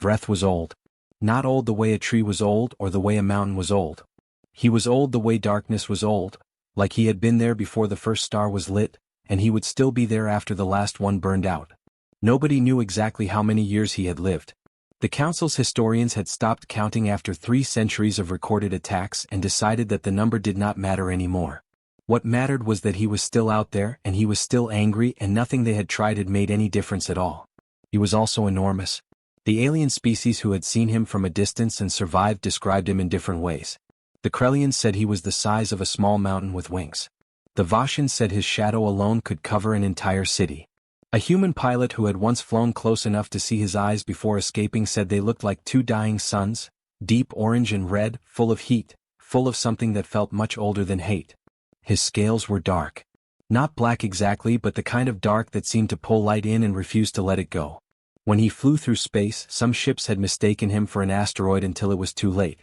Vreth was old. Not old the way a tree was old or the way a mountain was old. He was old the way darkness was old, like he had been there before the first star was lit, and he would still be there after the last one burned out. Nobody knew exactly how many years he had lived. The Council's historians had stopped counting after 3 centuries of recorded attacks and decided that the number did not matter anymore. What mattered was that he was still out there and he was still angry, and nothing they had tried had made any difference at all. He was also enormous. The alien species who had seen him from a distance and survived described him in different ways. The Krellians said he was the size of a small mountain with wings. The Vashans said his shadow alone could cover an entire city. A human pilot who had once flown close enough to see his eyes before escaping said they looked like 2 dying suns, deep orange and red, full of heat, full of something that felt much older than hate. His scales were dark. Not black exactly, but the kind of dark that seemed to pull light in and refuse to let it go. When he flew through space, some ships had mistaken him for an asteroid until it was too late.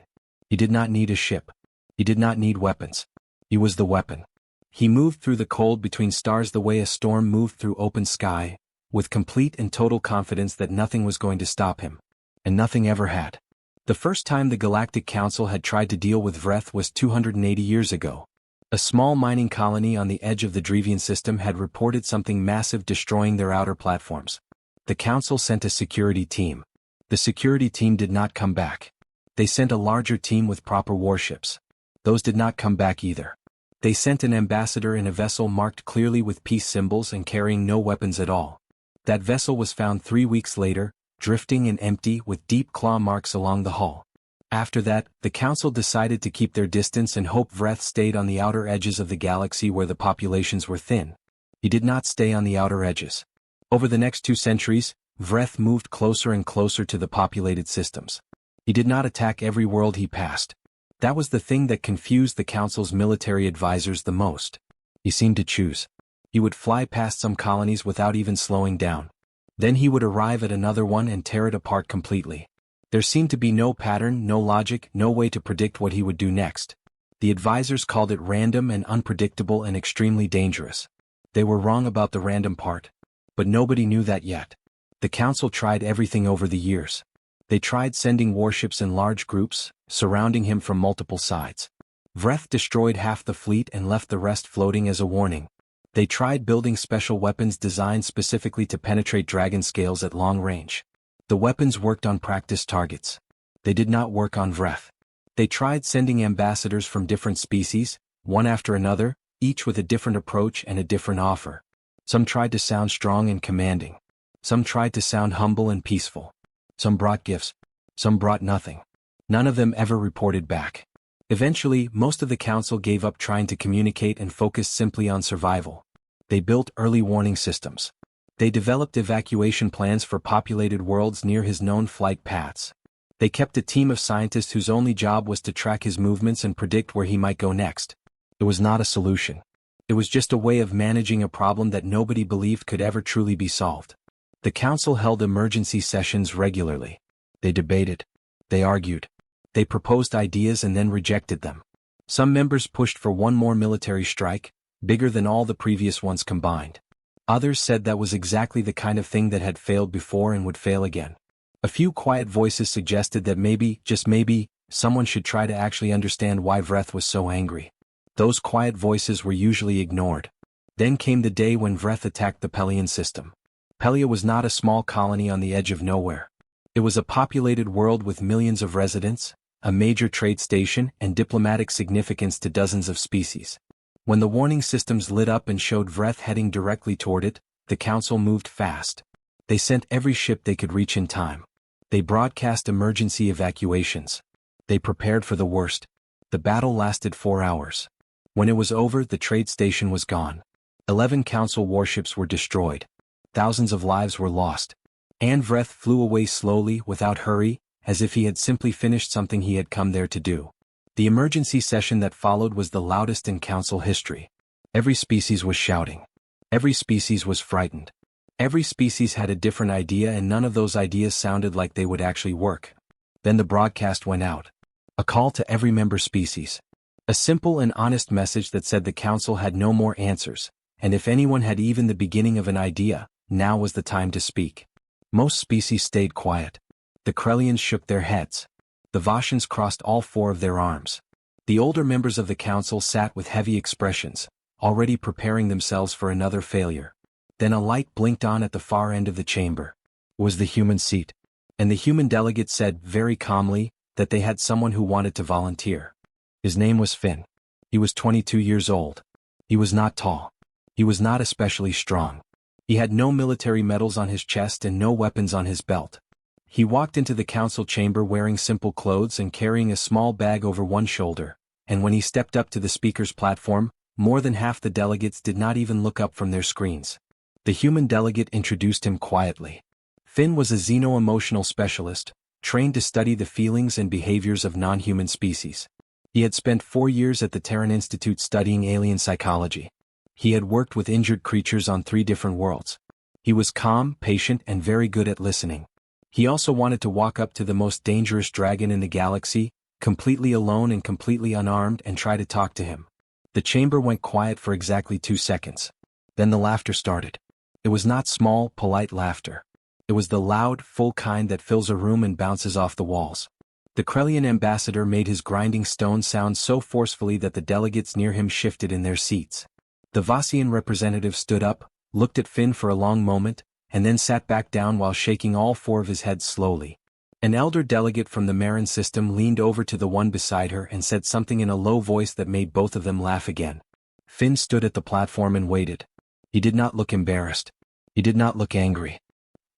He did not need a ship. He did not need weapons. He was the weapon. He moved through the cold between stars the way a storm moved through open sky, with complete and total confidence that nothing was going to stop him. And nothing ever had. The first time the Galactic Council had tried to deal with Vreth was 280 years ago. A small mining colony on the edge of the Drevian system had reported something massive destroying their outer platforms. The Council sent a security team. The security team did not come back. They sent a larger team with proper warships. Those did not come back either. They sent an ambassador in a vessel marked clearly with peace symbols and carrying no weapons at all. That vessel was found 3 weeks later, drifting and empty with deep claw marks along the hull. After that, the Council decided to keep their distance and hope Vreth stayed on the outer edges of the galaxy where the populations were thin. He did not stay on the outer edges. Over the next 2 centuries, Vreth moved closer and closer to the populated systems. He did not attack every world he passed. That was the thing that confused the Council's military advisors the most. He seemed to choose. He would fly past some colonies without even slowing down. Then he would arrive at another one and tear it apart completely. There seemed to be no pattern, no logic, no way to predict what he would do next. The advisors called it random and unpredictable and extremely dangerous. They were wrong about the random part. But nobody knew that yet. The Council tried everything over the years. They tried sending warships in large groups, surrounding him from multiple sides. Vreth destroyed half the fleet and left the rest floating as a warning. They tried building special weapons designed specifically to penetrate dragon scales at long range. The weapons worked on practice targets. They did not work on Vreth. They tried sending ambassadors from different species, one after another, each with a different approach and a different offer. Some tried to sound strong and commanding. Some tried to sound humble and peaceful. Some brought gifts. Some brought nothing. None of them ever reported back. Eventually, most of the Council gave up trying to communicate and focused simply on survival. They built early warning systems. They developed evacuation plans for populated worlds near his known flight paths. They kept a team of scientists whose only job was to track his movements and predict where he might go next. It was not a solution. It was just a way of managing a problem that nobody believed could ever truly be solved. The Council held emergency sessions regularly. They debated. They argued. They proposed ideas and then rejected them. Some members pushed for one more military strike, bigger than all the previous ones combined. Others said that was exactly the kind of thing that had failed before and would fail again. A few quiet voices suggested that maybe, just maybe, someone should try to actually understand why Vreth was so angry. Those quiet voices were usually ignored. Then came the day when Vreth attacked the Pelian system. Pelia was not a small colony on the edge of nowhere. It was a populated world with millions of residents, a major trade station, and diplomatic significance to dozens of species. When the warning systems lit up and showed Vreth heading directly toward it, the Council moved fast. They sent every ship they could reach in time. They broadcast emergency evacuations. They prepared for the worst. The battle lasted 4 hours. When it was over, the trade station was gone. 11 Council warships were destroyed. Thousands of lives were lost. And Vreth flew away slowly, without hurry, as if he had simply finished something he had come there to do. The emergency session that followed was the loudest in Council history. Every species was shouting. Every species was frightened. Every species had a different idea, and none of those ideas sounded like they would actually work. Then the broadcast went out. A call to every member species. A simple and honest message that said the Council had no more answers, and if anyone had even the beginning of an idea, now was the time to speak. Most species stayed quiet. The Krellians shook their heads. The Vashans crossed all four of their arms. The older members of the council sat with heavy expressions, already preparing themselves for another failure. Then a light blinked on at the far end of the chamber. It was the human seat. And the human delegate said very calmly that they had someone who wanted to volunteer. His name was Finn. He was 22 years old. He was not tall. He was not especially strong. He had no military medals on his chest and no weapons on his belt. He walked into the council chamber wearing simple clothes and carrying a small bag over one shoulder, and when he stepped up to the speaker's platform, more than half the delegates did not even look up from their screens. The human delegate introduced him quietly. Finn was a xeno-emotional specialist, trained to study the feelings and behaviors of non-human species. He had spent 4 years at the Terran Institute studying alien psychology. He had worked with injured creatures on 3 different worlds. He was calm, patient, and very good at listening. He also wanted to walk up to the most dangerous dragon in the galaxy, completely alone and completely unarmed, and try to talk to him. The chamber went quiet for exactly 2 seconds. Then the laughter started. It was not small, polite laughter. It was the loud, full kind that fills a room and bounces off the walls. The Krellian ambassador made his grinding stone sound so forcefully that the delegates near him shifted in their seats. The Vasian representative stood up, looked at Finn for a long moment, and then sat back down while shaking all 4 of his heads slowly. An elder delegate from the Marin system leaned over to the one beside her and said something in a low voice that made both of them laugh again. Finn stood at the platform and waited. He did not look embarrassed. He did not look angry.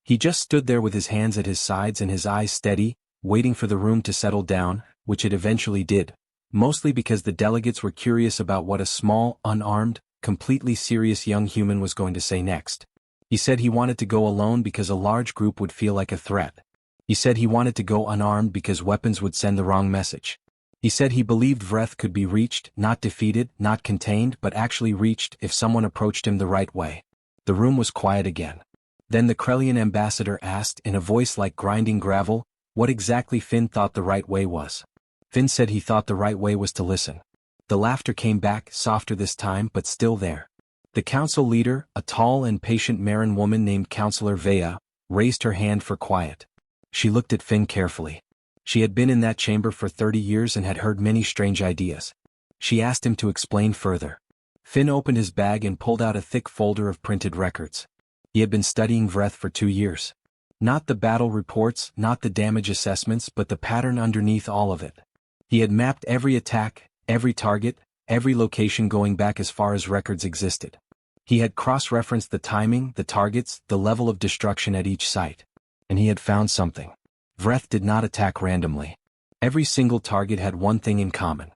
He just stood there with his hands at his sides and his eyes steady, waiting for the room to settle down, which it eventually did, mostly because the delegates were curious about what a small, unarmed, completely serious young human was going to say next. He said he wanted to go alone because a large group would feel like a threat. He said he wanted to go unarmed because weapons would send the wrong message. He said he believed Vreth could be reached, not defeated, not contained, but actually reached if someone approached him the right way. The room was quiet again. Then the Krellian ambassador asked in a voice like grinding gravel, what exactly Finn thought the right way was. Finn said he thought the right way was to listen. The laughter came back, softer this time but still there. The council leader, a tall and patient Marin woman named Councillor Vea, raised her hand for quiet. She looked at Finn carefully. She had been in that chamber for 30 years and had heard many strange ideas. She asked him to explain further. Finn opened his bag and pulled out a thick folder of printed records. He had been studying Vreth for 2 years. Not the battle reports, not the damage assessments, but the pattern underneath all of it. He had mapped every attack, every target, every location going back as far as records existed. He had cross-referenced the timing, the targets, the level of destruction at each site. And he had found something. Vreth did not attack randomly. Every single target had one thing in common.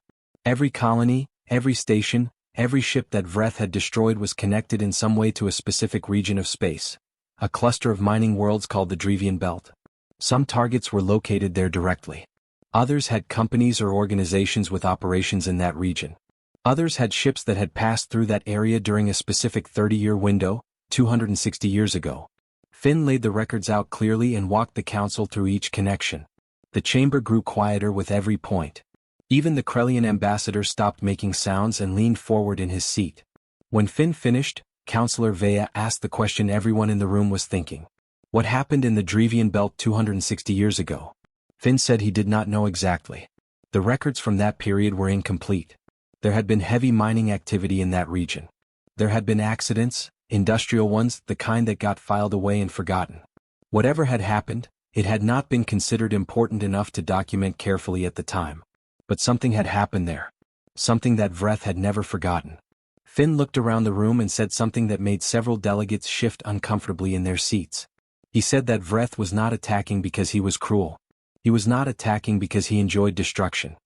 Every colony, every station, every ship that Vreth had destroyed was connected in some way to a specific region of space, a cluster of mining worlds called the Drevian Belt. Some targets were located there directly. Others had companies or organizations with operations in that region. Others had ships that had passed through that area during a specific 30-year window, 260 years ago. Finn laid the records out clearly and walked the council through each connection. The chamber grew quieter with every point. Even the Krellian ambassador stopped making sounds and leaned forward in his seat. When Finn finished, Councillor Vea asked the question everyone in the room was thinking. What happened in the Drevian Belt 260 years ago? Finn said he did not know exactly. The records from that period were incomplete. There had been heavy mining activity in that region. There had been accidents, industrial ones, the kind that got filed away and forgotten. Whatever had happened, it had not been considered important enough to document carefully at the time. But something had happened there. Something that Vreth had never forgotten. Finn looked around the room and said something that made several delegates shift uncomfortably in their seats. He said that Vreth was not attacking because he was cruel. He was not attacking because he enjoyed destruction.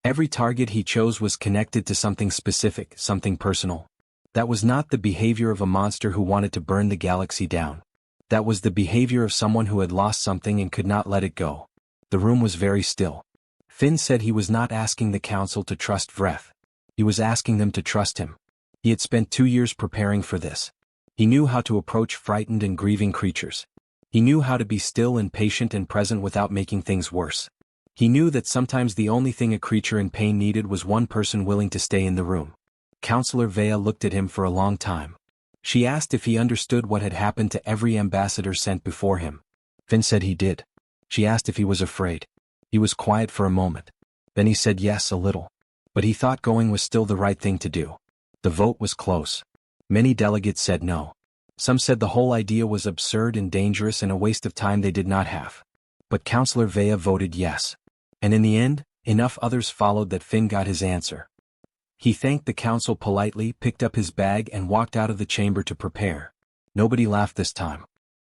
Every target he chose was connected to something specific, something personal. That was not the behavior of a monster who wanted to burn the galaxy down. That was the behavior of someone who had lost something and could not let it go. The room was very still. Finn said he was not asking the council to trust Vreth. He was asking them to trust him. He had spent 2 years preparing for this. He knew how to approach frightened and grieving creatures. He knew how to be still and patient and present without making things worse. He knew that sometimes the only thing a creature in pain needed was one person willing to stay in the room. Councillor Vea looked at him for a long time. She asked if he understood what had happened to every ambassador sent before him. Finn said he did. She asked if he was afraid. He was quiet for a moment. Then he said yes, a little. But he thought going was still the right thing to do. The vote was close. Many delegates said no. Some said the whole idea was absurd and dangerous and a waste of time they did not have. But Councillor Vea voted yes. And in the end, enough others followed that Finn got his answer. He thanked the council politely, picked up his bag and walked out of the chamber to prepare. Nobody laughed this time.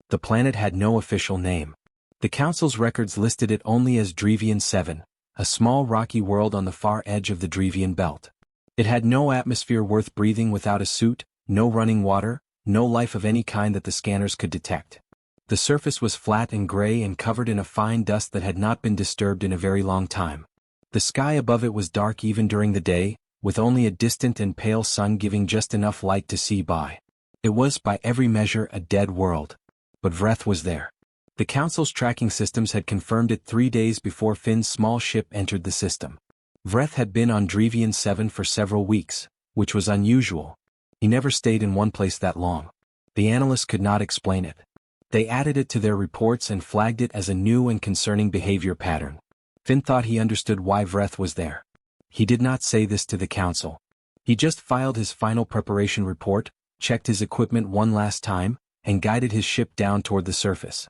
The planet had no official name. The council's records listed it only as Drevian 7, a small rocky world on the far edge of the Drevian belt. It had no atmosphere worth breathing without a suit, no running water, no life of any kind that the scanners could detect. The surface was flat and gray and covered in a fine dust that had not been disturbed in a very long time. The sky above it was dark even during the day, with only a distant and pale sun giving just enough light to see by. It was, by every measure, a dead world. But Vreth was there. The Council's tracking systems had confirmed it 3 days before Finn's small ship entered the system. Vreth had been on Drevian 7 for several weeks, which was unusual. He never stayed in one place that long. The analysts could not explain it. They added it to their reports and flagged it as a new and concerning behavior pattern. Finn thought he understood why Vreth was there. He did not say this to the council. He just filed his final preparation report, checked his equipment one last time, and guided his ship down toward the surface.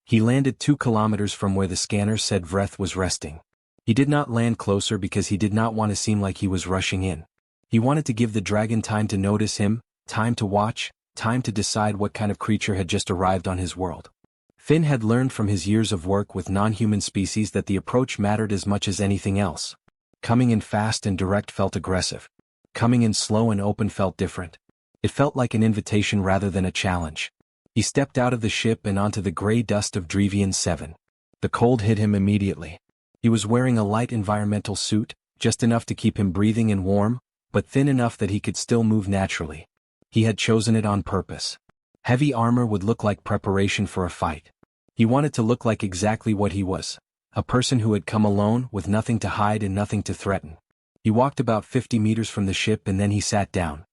He landed 2 kilometers from where the scanner said Vreth was resting. He did not land closer because he did not want to seem like he was rushing in. He wanted to give the dragon time to notice him, time to watch, time to decide what kind of creature had just arrived on his world. Finn had learned from his years of work with non-human species that the approach mattered as much as anything else. Coming in fast and direct felt aggressive. Coming in slow and open felt different. It felt like an invitation rather than a challenge. He stepped out of the ship and onto the gray dust of Drevian 7. The cold hit him immediately. He was wearing a light environmental suit, just enough to keep him breathing and warm, but thin enough that he could still move naturally. He had chosen it on purpose. Heavy armor would look like preparation for a fight. He wanted to look like exactly what he was, a person who had come alone with nothing to hide and nothing to threaten. He walked about 50 meters from the ship and then he sat down.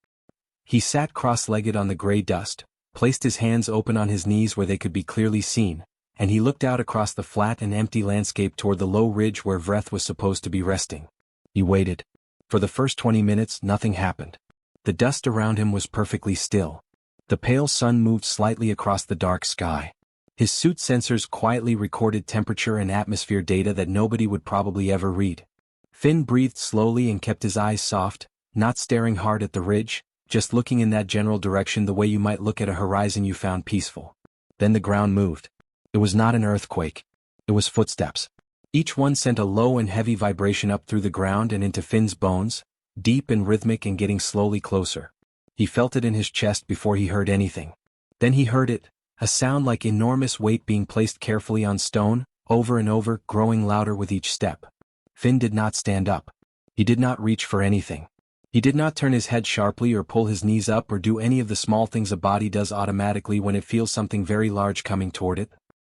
He sat cross-legged on the gray dust, placed his hands open on his knees where they could be clearly seen, and he looked out across the flat and empty landscape toward the low ridge where Vreth was supposed to be resting. He waited. For the first 20 minutes nothing happened. The dust around him was perfectly still. The pale sun moved slightly across the dark sky. His suit sensors quietly recorded temperature and atmosphere data that nobody would probably ever read. Finn breathed slowly and kept his eyes soft, not staring hard at the ridge, just looking in that general direction the way you might look at a horizon you found peaceful. Then the ground moved. It was not an earthquake. It was footsteps. Each one sent a low and heavy vibration up through the ground and into Finn's bones, deep and rhythmic and getting slowly closer. He felt it in his chest before he heard anything. Then he heard it, a sound like enormous weight being placed carefully on stone, over and over, growing louder with each step. Finn did not stand up. He did not reach for anything. He did not turn his head sharply or pull his knees up or do any of the small things a body does automatically when it feels something very large coming toward it.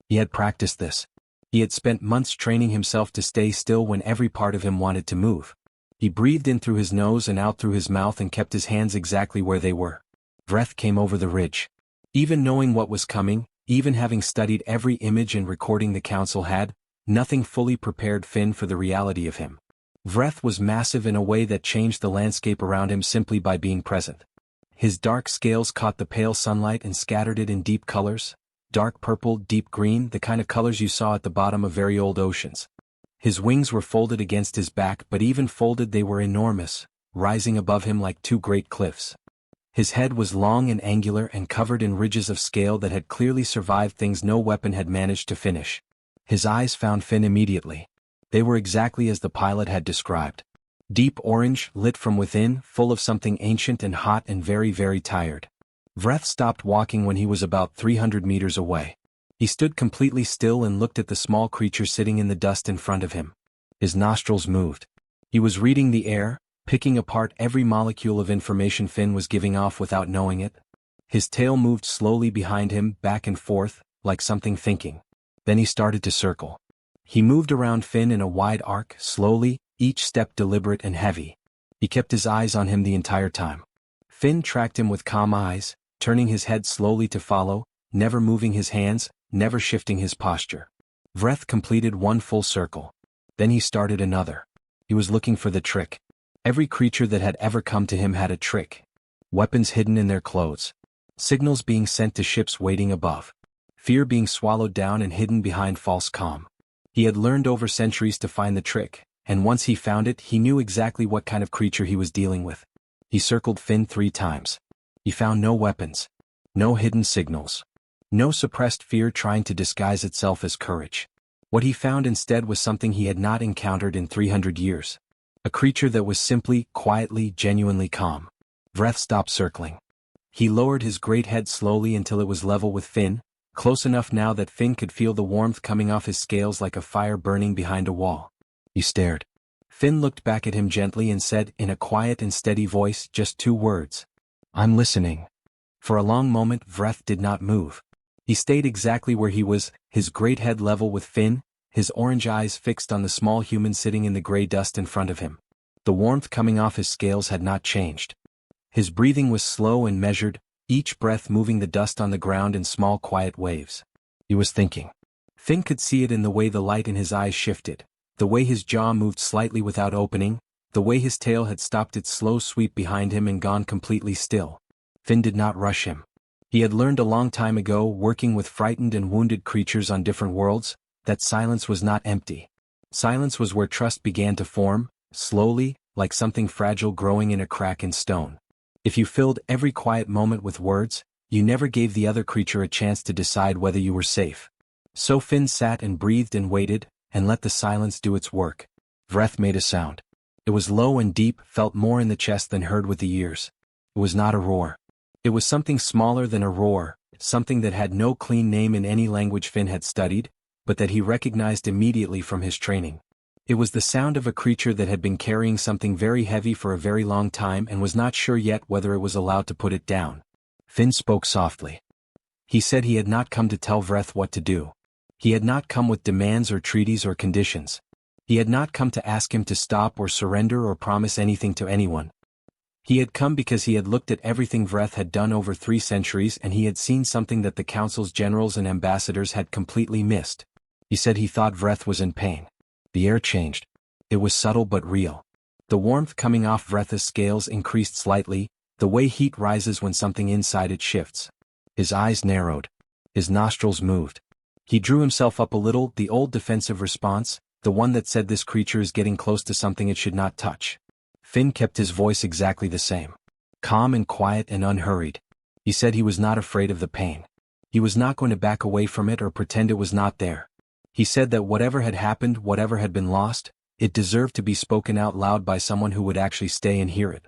He had practiced this. He had spent months training himself to stay still when every part of him wanted to move. He breathed in through his nose and out through his mouth and kept his hands exactly where they were. Vreth came over the ridge. Even knowing what was coming, even having studied every image and recording the council had, nothing fully prepared Finn for the reality of him. Vreth was massive in a way that changed the landscape around him simply by being present. His dark scales caught the pale sunlight and scattered it in deep colors, dark purple, deep green, the kind of colors you saw at the bottom of very old oceans. His wings were folded against his back, but even folded they were enormous, rising above him like 2 great cliffs. His head was long and angular and covered in ridges of scale that had clearly survived things no weapon had managed to finish. His eyes found Finn immediately. They were exactly as the pilot had described. Deep orange, lit from within, full of something ancient and hot and very, very tired. Vreth stopped walking when he was about 300 meters away. He stood completely still and looked at the small creature sitting in the dust in front of him. His nostrils moved. He was reading the air, picking apart every molecule of information Finn was giving off without knowing it. His tail moved slowly behind him, back and forth, like something thinking. Then he started to circle. He moved around Finn in a wide arc, slowly, each step deliberate and heavy. He kept his eyes on him the entire time. Finn tracked him with calm eyes, turning his head slowly to follow, never moving his hands, never shifting his posture. Vreth completed one full circle. Then he started another. He was looking for the trick. Every creature that had ever come to him had a trick. Weapons hidden in their clothes. Signals being sent to ships waiting above. Fear being swallowed down and hidden behind false calm. He had learned over centuries to find the trick, and once he found it, he knew exactly what kind of creature he was dealing with. He circled Finn 3 times. He found no weapons. No hidden signals. No suppressed fear trying to disguise itself as courage. What he found instead was something he had not encountered in 300 years. A creature that was simply, quietly, genuinely calm. Vreth stopped circling. He lowered his great head slowly until it was level with Finn, close enough now that Finn could feel the warmth coming off his scales like a fire burning behind a wall. He stared. Finn looked back at him gently and said in a quiet and steady voice just 2 words. "I'm listening." For a long moment Vreth did not move. He stayed exactly where he was, his great head level with Finn, his orange eyes fixed on the small human sitting in the gray dust in front of him. The warmth coming off his scales had not changed. His breathing was slow and measured, each breath moving the dust on the ground in small quiet waves. He was thinking. Finn could see it in the way the light in his eyes shifted, the way his jaw moved slightly without opening, the way his tail had stopped its slow sweep behind him and gone completely still. Finn did not rush him. He had learned a long time ago, working with frightened and wounded creatures on different worlds, that silence was not empty. Silence was where trust began to form, slowly, like something fragile growing in a crack in stone. If you filled every quiet moment with words, you never gave the other creature a chance to decide whether you were safe. So Finn sat and breathed and waited, and let the silence do its work. Vreth made a sound. It was low and deep, felt more in the chest than heard with the ears. It was not a roar. It was something smaller than a roar, something that had no clean name in any language Finn had studied, but that he recognized immediately from his training. It was the sound of a creature that had been carrying something very heavy for a very long time and was not sure yet whether it was allowed to put it down. Finn spoke softly. He said he had not come to tell Vreth what to do. He had not come with demands or treaties or conditions. He had not come to ask him to stop or surrender or promise anything to anyone. He had come because he had looked at everything Vreth had done over 3 centuries and he had seen something that the Council's generals and ambassadors had completely missed. He said he thought Vreth was in pain. The air changed. It was subtle but real. The warmth coming off Vreth's scales increased slightly, the way heat rises when something inside it shifts. His eyes narrowed. His nostrils moved. He drew himself up a little, the old defensive response, the one that said this creature is getting close to something it should not touch. Finn kept his voice exactly the same. Calm and quiet and unhurried. He said he was not afraid of the pain. He was not going to back away from it or pretend it was not there. He said that whatever had happened, whatever had been lost, it deserved to be spoken out loud by someone who would actually stay and hear it.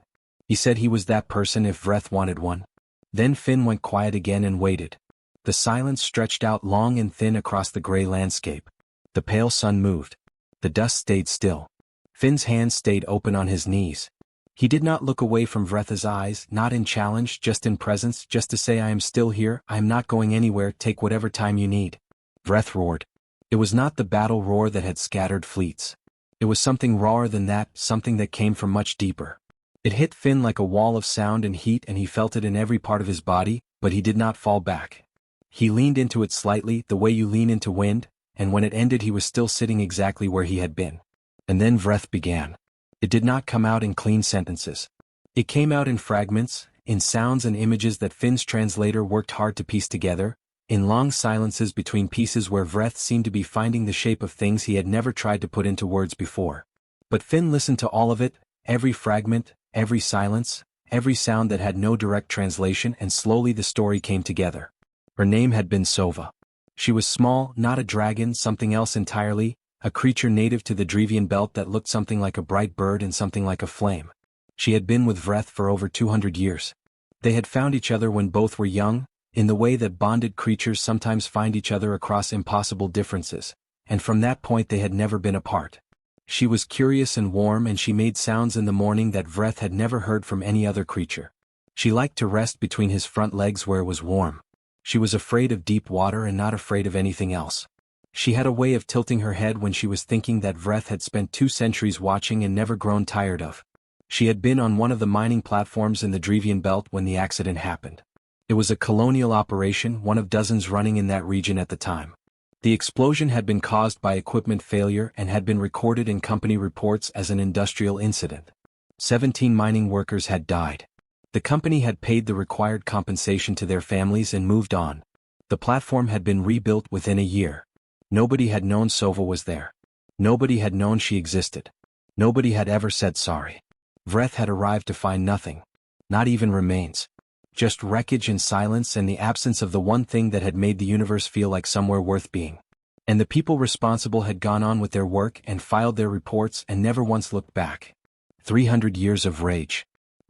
He said he was that person if Vreth wanted one. Then Finn went quiet again and waited. The silence stretched out long and thin across the gray landscape. The pale sun moved. The dust stayed still. Finn's hands stayed open on his knees. He did not look away from Vreth's eyes, not in challenge, just in presence, just to say I am still here, I am not going anywhere, take whatever time you need. Vreth roared. It was not the battle roar that had scattered fleets. It was something rawer than that, something that came from much deeper. It hit Finn like a wall of sound and heat and he felt it in every part of his body, but he did not fall back. He leaned into it slightly, the way you lean into wind, and when it ended he was still sitting exactly where he had been. And then Vreth began. It did not come out in clean sentences. It came out in fragments, in sounds and images that Finn's translator worked hard to piece together, in long silences between pieces where Vreth seemed to be finding the shape of things he had never tried to put into words before. But Finn listened to all of it, every fragment, every silence, every sound that had no direct translation, and slowly the story came together. Her name had been Sova. She was small, not a dragon, something else entirely, a creature native to the Drevian belt that looked something like a bright bird and something like a flame. She had been with Vreth for over 200 years. They had found each other when both were young, in the way that bonded creatures sometimes find each other across impossible differences, and from that point they had never been apart. She was curious and warm and she made sounds in the morning that Vreth had never heard from any other creature. She liked to rest between his front legs where it was warm. She was afraid of deep water and not afraid of anything else. She had a way of tilting her head when she was thinking that Vreth had spent 2 centuries watching and never grown tired of. She had been on one of the mining platforms in the Drevian belt when the accident happened. It was a colonial operation, one of dozens running in that region at the time. The explosion had been caused by equipment failure and had been recorded in company reports as an industrial incident. 17 mining workers had died. The company had paid the required compensation to their families and moved on. The platform had been rebuilt within a year. Nobody had known Sova was there. Nobody had known she existed. Nobody had ever said sorry. Vreth had arrived to find nothing. Not even remains. Just wreckage and silence and the absence of the one thing that had made the universe feel like somewhere worth being. And the people responsible had gone on with their work and filed their reports and never once looked back. 300 years of rage.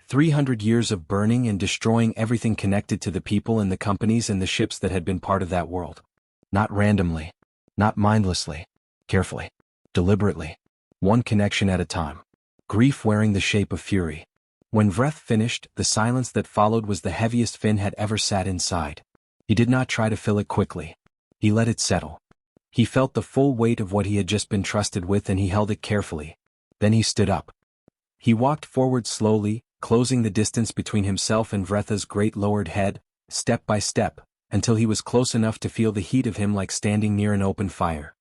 300 years of burning and destroying everything connected to the people and the companies and the ships that had been part of that world. Not randomly. Not mindlessly. Carefully. Deliberately. One connection at a time. Grief wearing the shape of fury. When Vreth finished, the silence that followed was the heaviest Finn had ever sat inside. He did not try to fill it quickly. He let it settle. He felt the full weight of what he had just been trusted with and he held it carefully. Then he stood up. He walked forward slowly, closing the distance between himself and Vretha's great lowered head, step by step, until he was close enough to feel the heat of him like standing near an open fire.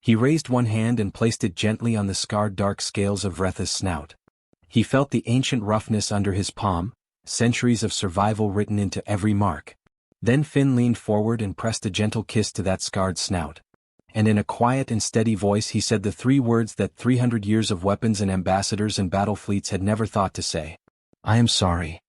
He raised one hand and placed it gently on the scarred dark scales of Vretha's snout. He felt the ancient roughness under his palm, centuries of survival written into every mark. Then Finn leaned forward and pressed a gentle kiss to that scarred snout. And in a quiet and steady voice he said the three words that 300 years of weapons and ambassadors and battle fleets had never thought to say. I am sorry.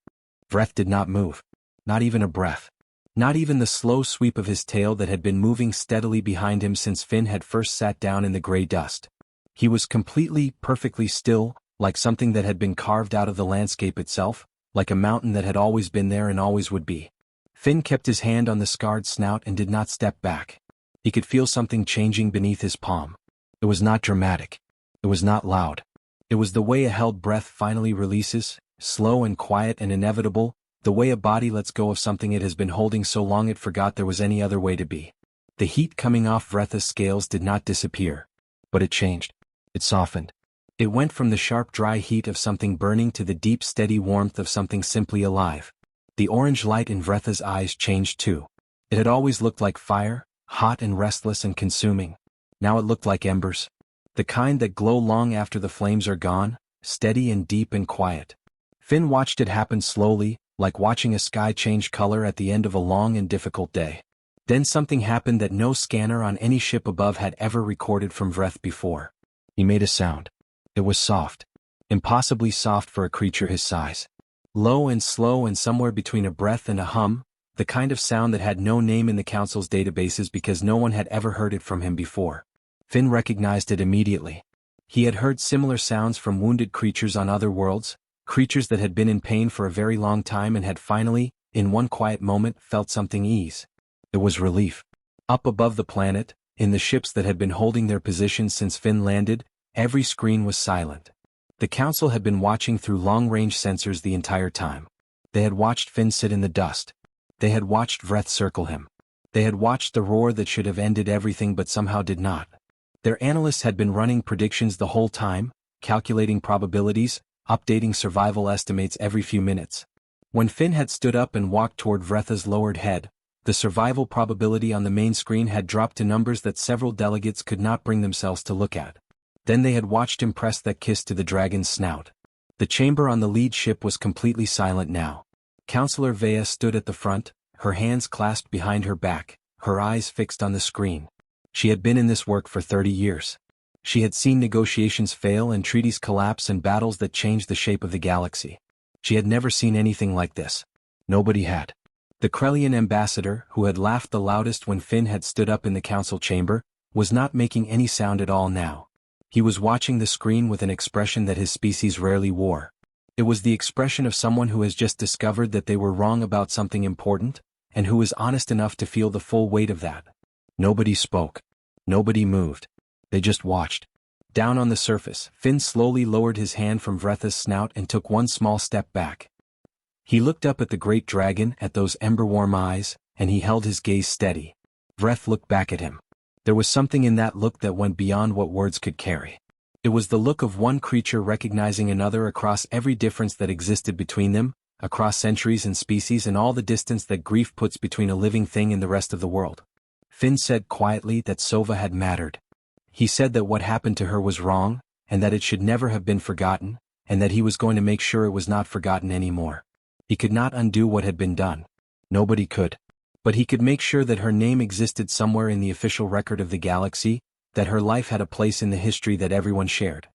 Vreth did not move. Not even a breath. Not even the slow sweep of his tail that had been moving steadily behind him since Finn had first sat down in the gray dust. He was completely, perfectly still, like something that had been carved out of the landscape itself, like a mountain that had always been there and always would be. Finn kept his hand on the scarred snout and did not step back. He could feel something changing beneath his palm. It was not dramatic. It was not loud. It was the way a held breath finally releases, slow and quiet and inevitable, the way a body lets go of something it has been holding so long it forgot there was any other way to be. The heat coming off Vretha's scales did not disappear. But it changed. It softened. It went from the sharp dry heat of something burning to the deep steady warmth of something simply alive. The orange light in Vretha's eyes changed too. It had always looked like fire, hot and restless and consuming. Now it looked like embers. The kind that glow long after the flames are gone, steady and deep and quiet. Finn watched it happen slowly, like watching a sky change color at the end of a long and difficult day. Then something happened that no scanner on any ship above had ever recorded from Vreth before. He made a sound. It was soft. Impossibly soft for a creature his size. Low and slow and somewhere between a breath and a hum, the kind of sound that had no name in the Council's databases because no one had ever heard it from him before. Finn recognized it immediately. He had heard similar sounds from wounded creatures on other worlds, creatures that had been in pain for a very long time and had finally, in one quiet moment, felt something ease. It was relief. Up above the planet, in the ships that had been holding their positions since Finn landed, every screen was silent. The Council had been watching through long-range sensors the entire time. They had watched Finn sit in the dust. They had watched Vreth circle him. They had watched the roar that should have ended everything but somehow did not. Their analysts had been running predictions the whole time, calculating probabilities, updating survival estimates every few minutes. When Finn had stood up and walked toward Vretha's lowered head, the survival probability on the main screen had dropped to numbers that several delegates could not bring themselves to look at. Then they had watched him press that kiss to the dragon's snout. The chamber on the lead ship was completely silent now. Counselor Vea stood at the front, her hands clasped behind her back, her eyes fixed on the screen. She had been in this work for 30 years. She had seen negotiations fail and treaties collapse and battles that changed the shape of the galaxy. She had never seen anything like this. Nobody had. The Krellian ambassador, who had laughed the loudest when Finn had stood up in the council chamber, was not making any sound at all now. He was watching the screen with an expression that his species rarely wore. It was the expression of someone who has just discovered that they were wrong about something important, and who is honest enough to feel the full weight of that. Nobody spoke. Nobody moved. They just watched. Down on the surface, Finn slowly lowered his hand from Vretha's snout and took one small step back. He looked up at the great dragon, at those ember-warm eyes, and he held his gaze steady. Vreth looked back at him. There was something in that look that went beyond what words could carry. It was the look of one creature recognizing another across every difference that existed between them, across centuries and species and all the distance that grief puts between a living thing and the rest of the world. Finn said quietly that Sova had mattered. He said that what happened to her was wrong, and that it should never have been forgotten, and that he was going to make sure it was not forgotten anymore. He could not undo what had been done. Nobody could. But he could make sure that her name existed somewhere in the official record of the galaxy, that her life had a place in the history that everyone shared.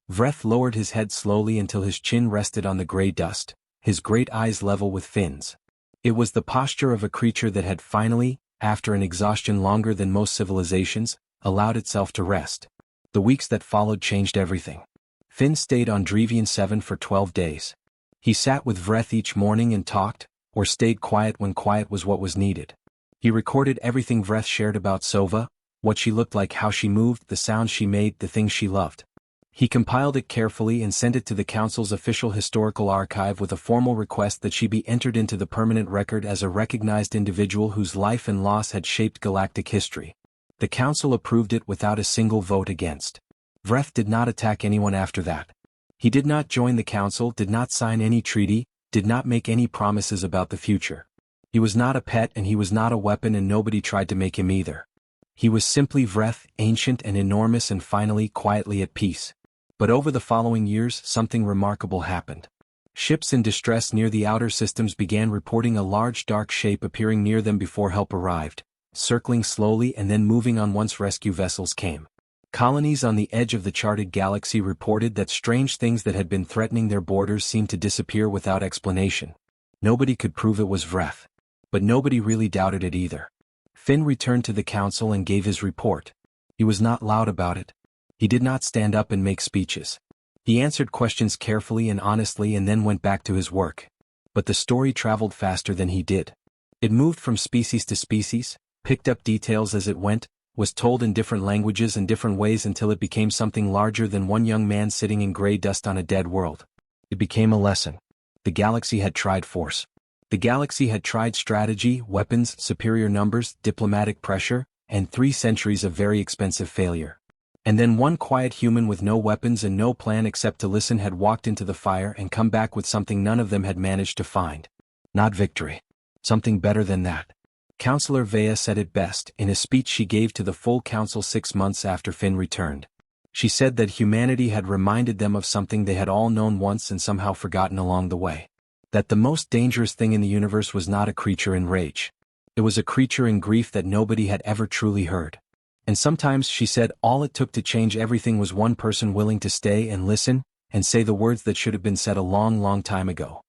Vreth lowered his head slowly until his chin rested on the gray dust, his great eyes level with Finn's. It was the posture of a creature that had finally, after an exhaustion longer than most civilizations, allowed itself to rest. The weeks that followed changed everything. Finn stayed on Drevian 7 for 12 days. He sat with Vreth each morning and talked, or stayed quiet when quiet was what was needed. He recorded everything Vreth shared about Sova, what she looked like, how she moved, the sounds she made, the things she loved. He compiled it carefully and sent it to the Council's official historical archive with a formal request that she be entered into the permanent record as a recognized individual whose life and loss had shaped galactic history. The Council approved it without a single vote against. Vreth did not attack anyone after that. He did not join the Council, did not sign any treaty, did not make any promises about the future. He was not a pet and he was not a weapon, and nobody tried to make him either. He was simply Vreth, ancient and enormous and finally quietly at peace. But over the following years something remarkable happened. Ships in distress near the outer systems began reporting a large dark shape appearing near them before help arrived, circling slowly and then moving on once rescue vessels came. Colonies on the edge of the charted galaxy reported that strange things that had been threatening their borders seemed to disappear without explanation. Nobody could prove it was Vreth. But nobody really doubted it either. Finn returned to the Council and gave his report. He was not loud about it. He did not stand up and make speeches. He answered questions carefully and honestly and then went back to his work. But the story traveled faster than he did. It moved from species to species, picked up details as it went, was told in different languages and different ways until it became something larger than one young man sitting in gray dust on a dead world. It became a lesson. The galaxy had tried force. The galaxy had tried strategy, weapons, superior numbers, diplomatic pressure, and 3 centuries of very expensive failure. And then one quiet human with no weapons and no plan except to listen had walked into the fire and come back with something none of them had managed to find. Not victory. Something better than that. Councillor Vea said it best in a speech she gave to the full council 6 months after Finn returned. She said that humanity had reminded them of something they had all known once and somehow forgotten along the way. That the most dangerous thing in the universe was not a creature in rage. It was a creature in grief that nobody had ever truly heard. And sometimes, she said, all it took to change everything was one person willing to stay and listen, and say the words that should have been said a long, long time ago.